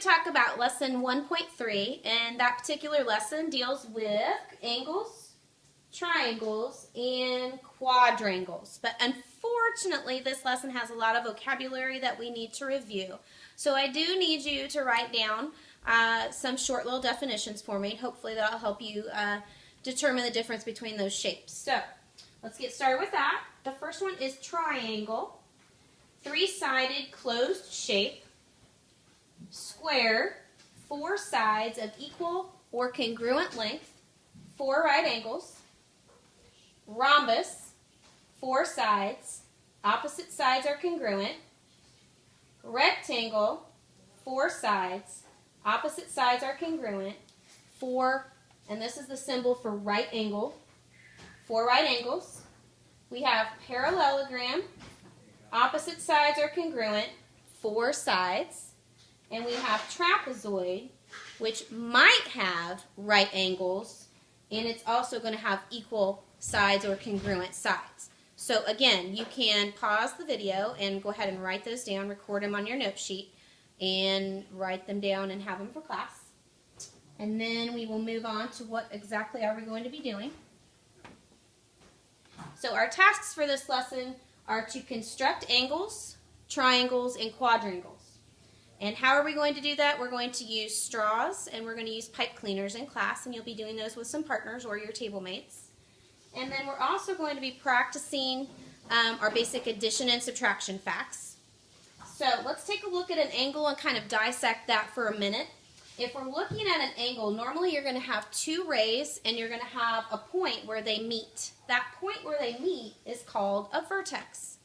to talk about lesson 1.3, and that particular lesson deals with angles, triangles, and quadrangles. But unfortunately, this lesson has a lot of vocabulary that we need to review. So I do need you to write down some short little definitions for me. Hopefully that'll help you determine the difference between those shapes. So let's get started with that. The first one is triangle. Three-sided closed shape. Square, four sides of equal or congruent length, four right angles. Rhombus, four sides, opposite sides are congruent. Rectangle, four sides, opposite sides are congruent. Four, and this is the symbol for right angle, four right angles. We have parallelogram, opposite sides are congruent, four sides. And we have trapezoid, which might have right angles, and it's also going to have equal sides or congruent sides. So again, you can pause the video and go ahead and write those down, record them on your note sheet, and write them down and have them for class. And then we will move on to what exactly are we going to be doing. So our tasks for this lesson are to construct angles, triangles, and quadrangles. And how are we going to do that? We're going to use straws and we're going to use pipe cleaners in class, and you'll be doing those with some partners or your table mates. And then we're also going to be practicing our basic addition and subtraction facts. So let's take a look at an angle and kind of dissect that for a minute. If we're looking at an angle, normally you're going to have two rays and you're going to have a point where they meet. That point where they meet is called a vertex.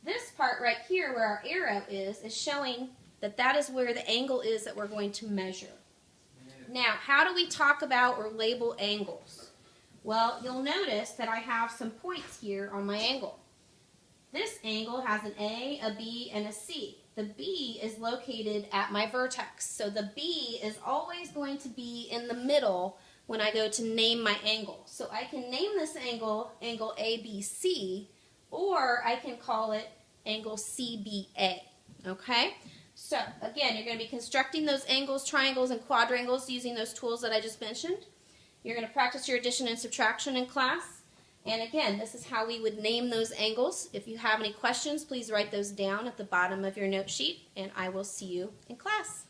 This part right here where our arrow is showing that is where the angle is that we're going to measure. Now, how do we talk about or label angles? Well, you'll notice that I have some points here on my angle. This angle has an A, a B, and a C. The B is located at my vertex, so the B is always going to be in the middle when I go to name my angle. So I can name this angle, angle ABC, or I can call it angle CBA, okay? So, again, you're going to be constructing those angles, triangles, and quadrangles using those tools that I just mentioned. You're going to practice your addition and subtraction in class. And again, this is how we would name those angles. If you have any questions, please write those down at the bottom of your note sheet, and I will see you in class.